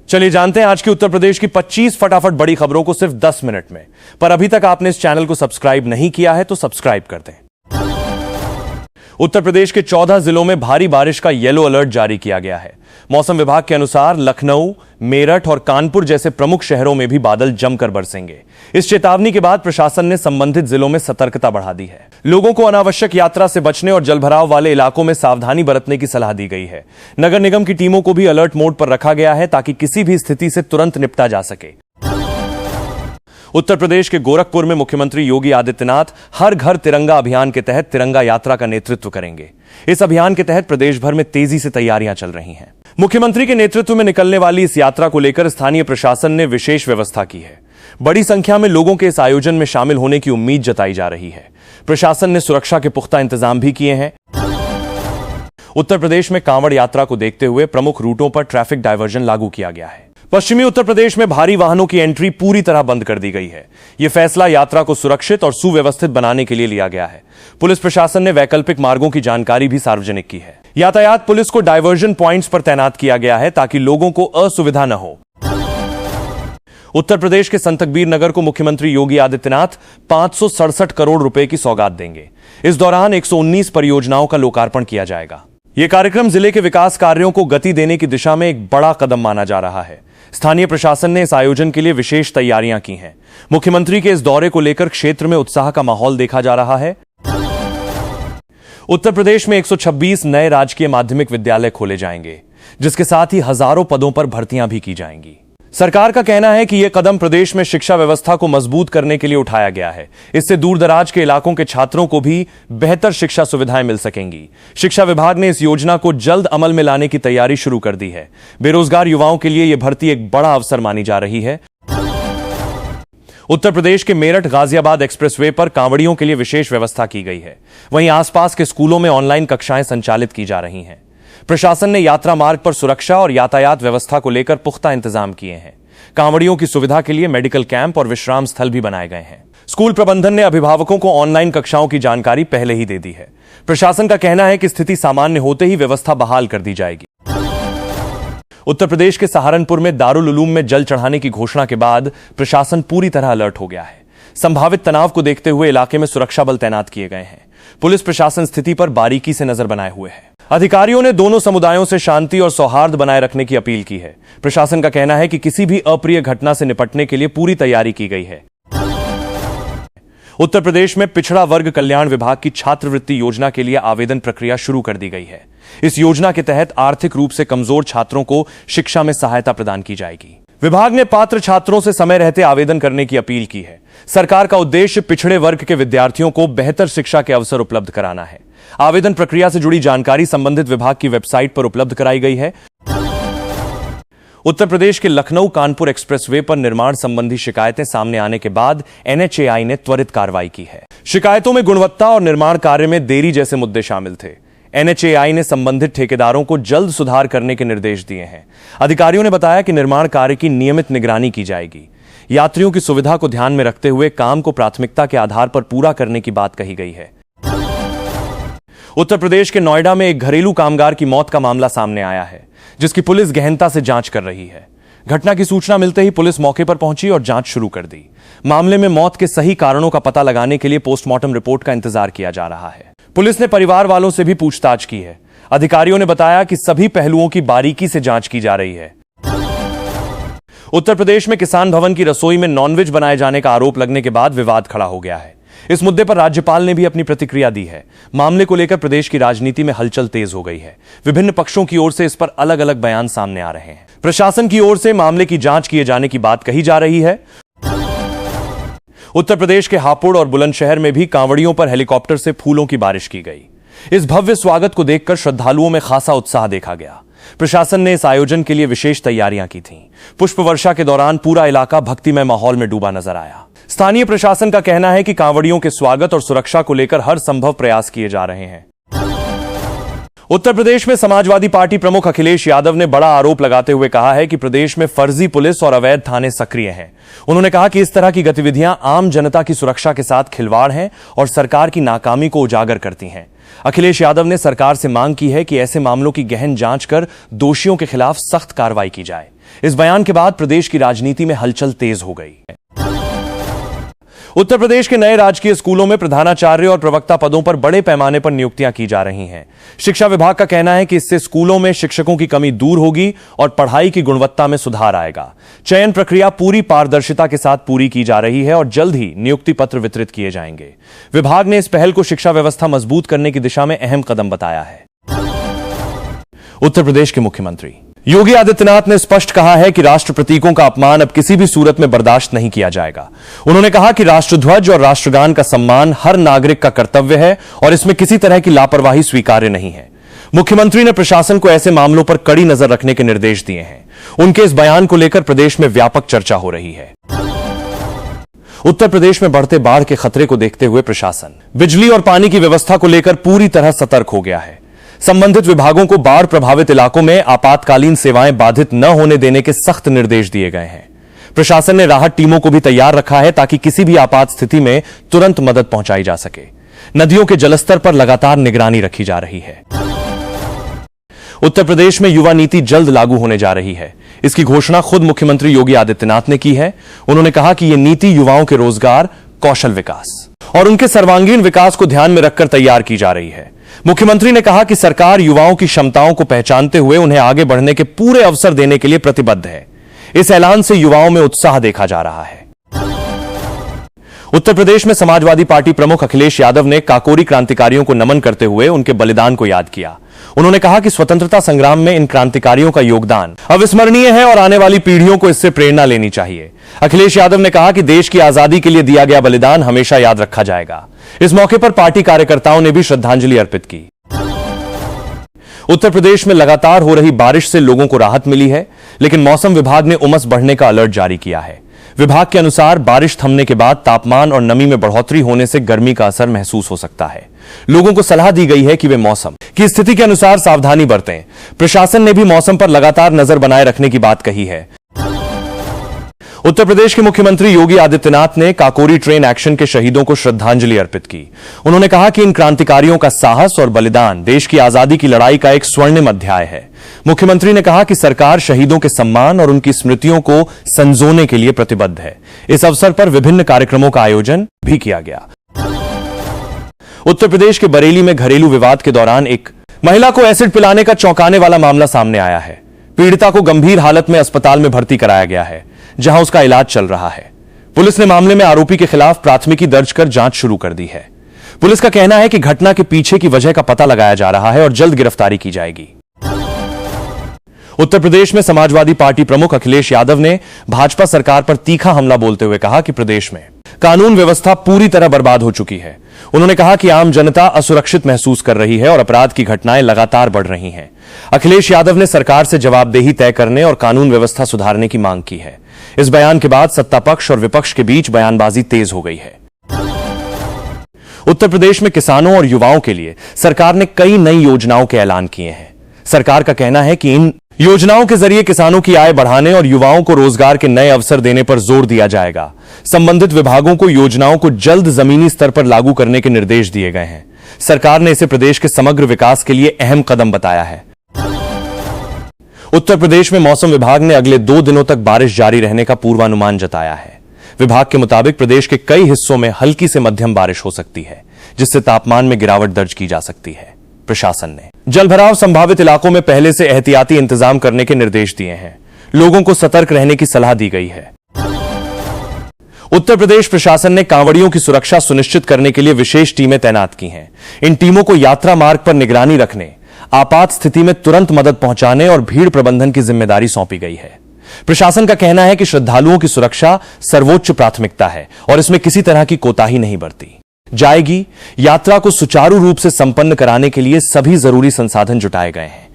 चलिए जानते हैं आज की उत्तर प्रदेश की 25 फटाफट बड़ी खबरों को सिर्फ 10 मिनट में। पर अभी तक आपने इस चैनल को सब्सक्राइब नहीं किया है तो सब्सक्राइब कर दें। उत्तर प्रदेश के 14 जिलों में भारी बारिश का येलो अलर्ट जारी किया गया है। मौसम विभाग के अनुसार लखनऊ, मेरठ और कानपुर जैसे प्रमुख शहरों में भी बादल जमकर बरसेंगे। इस चेतावनी के बाद प्रशासन ने संबंधित जिलों में सतर्कता बढ़ा दी है। लोगों को अनावश्यक यात्रा से बचने और जलभराव वाले इलाकों में सावधानी बरतने की सलाह दी गई है। नगर निगम की टीमों को भी अलर्ट मोड पर रखा गया है ताकि किसी भी स्थिति से तुरंत निपटा जा सके। उत्तर प्रदेश के गोरखपुर में मुख्यमंत्री योगी आदित्यनाथ हर घर तिरंगा अभियान के तहत तिरंगा यात्रा का नेतृत्व करेंगे। इस अभियान के तहत प्रदेश भर में तेजी से तैयारियां चल रही हैं। मुख्यमंत्री के नेतृत्व में निकलने वाली इस यात्रा को लेकर स्थानीय प्रशासन ने विशेष व्यवस्था की है। बड़ी संख्या में लोगों के इस आयोजन में शामिल होने की उम्मीद जताई जा रही है। प्रशासन ने सुरक्षा के पुख्ता इंतजाम भी किए हैं। उत्तर प्रदेश में कांवड़ यात्रा को देखते हुए प्रमुख रूटों पर ट्रैफिक डायवर्जन लागू किया गया है। पश्चिमी उत्तर प्रदेश में भारी वाहनों की एंट्री पूरी तरह बंद कर दी गई है। यह फैसला यात्रा को सुरक्षित और सुव्यवस्थित बनाने के लिए लिया गया है। पुलिस प्रशासन ने वैकल्पिक मार्गों की जानकारी भी सार्वजनिक की है। यातायात पुलिस को डायवर्जन पॉइंट्स पर तैनात किया गया है ताकि लोगों को असुविधा न हो। उत्तर प्रदेश के संत कबीर नगर को मुख्यमंत्री योगी आदित्यनाथ 567 करोड़ रुपए की सौगात देंगे। इस दौरान 119 परियोजनाओं का लोकार्पण किया जाएगा। यह कार्यक्रम जिले के विकास कार्यों को गति देने की दिशा में एक बड़ा कदम माना जा रहा है। स्थानीय प्रशासन ने इस आयोजन के लिए विशेष तैयारियां की हैं। मुख्यमंत्री के इस दौरे को लेकर क्षेत्र में उत्साह का माहौल देखा जा रहा है। उत्तर प्रदेश में 126 नए राजकीय माध्यमिक विद्यालय खोले जाएंगे, जिसके साथ ही हजारों पदों पर भर्तियां भी की जाएंगी। सरकार का कहना है कि यह कदम प्रदेश में शिक्षा व्यवस्था को मजबूत करने के लिए उठाया गया है। इससे दूर दराज के इलाकों के छात्रों को भी बेहतर शिक्षा सुविधाएं मिल सकेंगी। शिक्षा विभाग ने इस योजना को जल्द अमल में लाने की तैयारी शुरू कर दी है। बेरोजगार युवाओं के लिए यह भर्ती एक बड़ा अवसर मानी जा रही है। उत्तर प्रदेश के मेरठ गाजियाबाद एक्सप्रेसवे पर कांवड़ियों के लिए विशेष व्यवस्था की गई है। वहीं आसपास के स्कूलों में ऑनलाइन कक्षाएं संचालित की जा रही हैं। प्रशासन ने यात्रा मार्ग पर सुरक्षा और यातायात व्यवस्था को लेकर पुख्ता इंतजाम किए हैं। कांवड़ियों की सुविधा के लिए मेडिकल कैंप और विश्राम स्थल भी बनाए गए हैं। स्कूल प्रबंधन ने अभिभावकों को ऑनलाइन कक्षाओं की जानकारी पहले ही दे दी है। प्रशासन का कहना है कि स्थिति सामान्य होते ही व्यवस्था बहाल कर दी जाएगी। उत्तर प्रदेश के सहारनपुर में दारुल उलूम में जल चढ़ाने की घोषणा के बाद प्रशासन पूरी तरह अलर्ट हो गया है। संभावित तनाव को देखते हुए इलाके में सुरक्षा बल तैनात किए गए हैं। पुलिस प्रशासन स्थिति पर बारीकी से नजर बनाए हुए है। अधिकारियों ने दोनों समुदायों से शांति और सौहार्द बनाए रखने की अपील की है। प्रशासन का कहना है कि किसी भी अप्रिय घटना से निपटने के लिए पूरी तैयारी की गई है। उत्तर प्रदेश में पिछड़ा वर्ग कल्याण विभाग की छात्रवृत्ति योजना के लिए आवेदन प्रक्रिया शुरू कर दी गई है। इस योजना के तहत आर्थिक रूप से कमजोर छात्रों को शिक्षा में सहायता प्रदान की जाएगी। विभाग ने पात्र छात्रों से समय रहते आवेदन करने की अपील की है। सरकार का उद्देश्य पिछड़े वर्ग के विद्यार्थियों को बेहतर शिक्षा के अवसर उपलब्ध कराना है। आवेदन प्रक्रिया से जुड़ी जानकारी संबंधित विभाग की वेबसाइट पर उपलब्ध कराई गई है। उत्तर प्रदेश के लखनऊ कानपुर एक्सप्रेसवे पर निर्माण संबंधी शिकायतें सामने आने के बाद NHAI ने त्वरित कार्रवाई की है। शिकायतों में गुणवत्ता और निर्माण कार्य में देरी जैसे मुद्दे शामिल थे। NHAI ने संबंधित ठेकेदारों को जल्द सुधार करने के निर्देश दिए हैं। अधिकारियों ने बताया कि निर्माण कार्य की नियमित निगरानी की जाएगी। यात्रियों की सुविधा को ध्यान में रखते हुए काम को प्राथमिकता के आधार पर पूरा करने की बात कही गई है। उत्तर प्रदेश के नोएडा में एक घरेलू कामगार की मौत का मामला सामने आया है, जिसकी पुलिस गहनता से जांच कर रही है। घटना की सूचना मिलते ही पुलिस मौके पर पहुंची और जांच शुरू कर दी। मामले में मौत के सही कारणों का पता लगाने के लिए पोस्टमार्टम रिपोर्ट का इंतजार किया जा रहा है। पुलिस ने परिवार वालों से भी पूछताछ की है। अधिकारियों ने बताया कि सभी पहलुओं की बारीकी से जांच की जा रही है। उत्तर प्रदेश में किसान भवन की रसोई में नॉनवेज बनाए जाने का आरोप लगने के बाद विवाद खड़ा हो गया है। इस मुद्दे पर राज्यपाल ने भी अपनी प्रतिक्रिया दी है। मामले को लेकर प्रदेश की राजनीति में हलचल तेज हो गई है। विभिन्न पक्षों की ओर से इस पर अलग अलग बयान सामने आ रहे हैं। प्रशासन की ओर से मामले की जांच किए जाने की बात कही जा रही है। उत्तर प्रदेश के हापुड़ और बुलंदशहर में भी कांवड़ियों पर हेलीकॉप्टर से फूलों की बारिश की गई। इस भव्य स्वागत को देखकर श्रद्धालुओं में खासा उत्साह देखा गया। प्रशासन ने इस आयोजन के लिए विशेष तैयारियां की थीं। पुष्प वर्षा के दौरान पूरा इलाका भक्तिमय माहौल में डूबा नजर आया। स्थानीय प्रशासन का कहना है कि कांवड़ियों के स्वागत और सुरक्षा को लेकर हर संभव प्रयास किए जा रहे हैं। उत्तर प्रदेश में समाजवादी पार्टी प्रमुख अखिलेश यादव ने बड़ा आरोप लगाते हुए कहा है कि प्रदेश में फर्जी पुलिस और अवैध थाने सक्रिय हैं। उन्होंने कहा कि इस तरह की गतिविधियां आम जनता की सुरक्षा के साथ खिलवाड़ हैं और सरकार की नाकामी को उजागर करती हैं। अखिलेश यादव ने सरकार से मांग की है कि ऐसे मामलों की गहन जांच कर दोषियों के खिलाफ सख्त कार्रवाई की जाए। इस बयान के बाद प्रदेश की राजनीति में हलचल तेज हो गई है। उत्तर प्रदेश के नए राजकीय स्कूलों में प्रधानाचार्य और प्रवक्ता पदों पर बड़े पैमाने पर नियुक्तियां की जा रही हैं। शिक्षा विभाग का कहना है कि इससे स्कूलों में शिक्षकों की कमी दूर होगी और पढ़ाई की गुणवत्ता में सुधार आएगा। चयन प्रक्रिया पूरी पारदर्शिता के साथ पूरी की जा रही है और जल्द ही नियुक्ति पत्र वितरित किए जाएंगे। विभाग ने इस पहल को शिक्षा व्यवस्था मजबूत करने की दिशा में अहम कदम बताया है। उत्तर प्रदेश के मुख्यमंत्री योगी आदित्यनाथ ने स्पष्ट कहा है कि राष्ट्र प्रतीकों का अपमान अब किसी भी सूरत में बर्दाश्त नहीं किया जाएगा। उन्होंने कहा कि राष्ट्रध्वज और राष्ट्रगान का सम्मान हर नागरिक का कर्तव्य है और इसमें किसी तरह की लापरवाही स्वीकार्य नहीं है। मुख्यमंत्री ने प्रशासन को ऐसे मामलों पर कड़ी नजर रखने के निर्देश दिए हैं। उनके इस बयान को लेकर प्रदेश में व्यापक चर्चा हो रही है। उत्तर प्रदेश में बढ़ते बाढ़ के खतरे को देखते हुए प्रशासन बिजली और पानी की व्यवस्था को लेकर पूरी तरह सतर्क हो गया है। संबंधित विभागों को बाढ़ प्रभावित इलाकों में आपातकालीन सेवाएं बाधित न होने देने के सख्त निर्देश दिए गए हैं। प्रशासन ने राहत टीमों को भी तैयार रखा है ताकि किसी भी आपात स्थिति में तुरंत मदद पहुंचाई जा सके। नदियों के जलस्तर पर लगातार निगरानी रखी जा रही है। उत्तर प्रदेश में युवा नीति जल्द लागू होने जा रही है। इसकी घोषणा खुद मुख्यमंत्री योगी आदित्यनाथ ने की है। उन्होंने कहा कि यह नीति युवाओं के रोजगार, कौशल विकास और उनके सर्वांगीण विकास को ध्यान में रखकर तैयार की जा रही है। मुख्यमंत्री ने कहा कि सरकार युवाओं की क्षमताओं को पहचानते हुए उन्हें आगे बढ़ने के पूरे अवसर देने के लिए प्रतिबद्ध है। इस ऐलान से युवाओं में उत्साह देखा जा रहा है। उत्तर प्रदेश में समाजवादी पार्टी प्रमुख अखिलेश यादव ने काकोरी क्रांतिकारियों को नमन करते हुए उनके बलिदान को याद किया। उन्होंने कहा कि स्वतंत्रता संग्राम में इन क्रांतिकारियों का योगदान अविस्मरणीय है और आने वाली पीढ़ियों को इससे प्रेरणा लेनी चाहिए। अखिलेश यादव ने कहा कि देश की आजादी के लिए दिया गया बलिदान हमेशा याद रखा जाएगा। इस मौके पर पार्टी कार्यकर्ताओं ने भी श्रद्धांजलि अर्पित की। उत्तर प्रदेश में लगातार हो रही बारिश से लोगों को राहत मिली है, लेकिन मौसम विभाग ने उमस बढ़ने का अलर्ट जारी किया है। विभाग के अनुसार बारिश थमने के बाद तापमान और नमी में बढ़ोतरी होने से गर्मी का असर महसूस हो सकता है। लोगों को सलाह दी गई है कि वे मौसम की स्थिति के अनुसार सावधानी बरतें। प्रशासन ने भी मौसम पर लगातार नजर बनाए रखने की बात कही है। उत्तर प्रदेश के मुख्यमंत्री योगी आदित्यनाथ ने काकोरी ट्रेन एक्शन के शहीदों को श्रद्धांजलि अर्पित की। उन्होंने कहा कि इन क्रांतिकारियों का साहस और बलिदान देश की आजादी की लड़ाई का एक स्वर्णिम अध्याय है। मुख्यमंत्री ने कहा कि सरकार शहीदों के सम्मान और उनकी स्मृतियों को संजोने के लिए प्रतिबद्ध है। इस अवसर पर विभिन्न कार्यक्रमों का आयोजन भी किया गया। उत्तर प्रदेश के बरेली में घरेलू विवाद के दौरान एक महिला को एसिड पिलाने का चौंकाने वाला मामला सामने आया है। पीड़िता को गंभीर हालत में अस्पताल में भर्ती कराया गया है, जहां उसका इलाज चल रहा है। पुलिस ने मामले में आरोपी के खिलाफ प्राथमिकी दर्ज कर जांच शुरू कर दी है। पुलिस का कहना है कि घटना के पीछे की वजह का पता लगाया जा रहा है और जल्द गिरफ्तारी की जाएगी। उत्तर प्रदेश में समाजवादी पार्टी प्रमुख अखिलेश यादव ने भाजपा सरकार पर तीखा हमला बोलते हुए कहा कि प्रदेश में कानून व्यवस्था पूरी तरह बर्बाद हो चुकी है। उन्होंने कहा कि आम जनता असुरक्षित महसूस कर रही है और अपराध की घटनाएं लगातार बढ़ रही हैं। अखिलेश यादव ने सरकार से जवाबदेही तय करने और कानून व्यवस्था सुधारने की मांग की है। इस बयान के बाद सत्ता पक्ष और विपक्ष के बीच बयानबाजी तेज हो गई है। उत्तर प्रदेश में किसानों और युवाओं के लिए सरकार ने कई नई योजनाओं के ऐलान किए हैं। सरकार का कहना है कि इन योजनाओं के जरिए किसानों की आय बढ़ाने और युवाओं को रोजगार के नए अवसर देने पर जोर दिया जाएगा। संबंधित विभागों को योजनाओं को जल्द जमीनी स्तर पर लागू करने के निर्देश दिए गए हैं। सरकार ने इसे प्रदेश के समग्र विकास के लिए अहम कदम बताया है। उत्तर प्रदेश में मौसम विभाग ने अगले 2 दिनों तक बारिश जारी रहने का पूर्वानुमान जताया है। विभाग के मुताबिक प्रदेश के कई हिस्सों में हल्की से मध्यम बारिश हो सकती है, जिससे तापमान में गिरावट दर्ज की जा सकती है। प्रशासन ने जलभराव संभावित इलाकों में पहले से एहतियाती इंतजाम करने के निर्देश दिए हैं। लोगों को सतर्क रहने की सलाह दी गई है। उत्तर प्रदेश प्रशासन ने कांवड़ियों की सुरक्षा सुनिश्चित करने के लिए विशेष टीमें तैनात की हैं। इन टीमों को यात्रा मार्ग पर निगरानी रखने, आपात स्थिति में तुरंत मदद पहुंचाने और भीड़ प्रबंधन की जिम्मेदारी सौंपी गई है। प्रशासन का कहना है कि श्रद्धालुओं की सुरक्षा सर्वोच्च प्राथमिकता है और इसमें किसी तरह की कोताही नहीं बरती जाएगी। यात्रा को सुचारू रूप से संपन्न कराने के लिए सभी जरूरी संसाधन जुटाए गए हैं।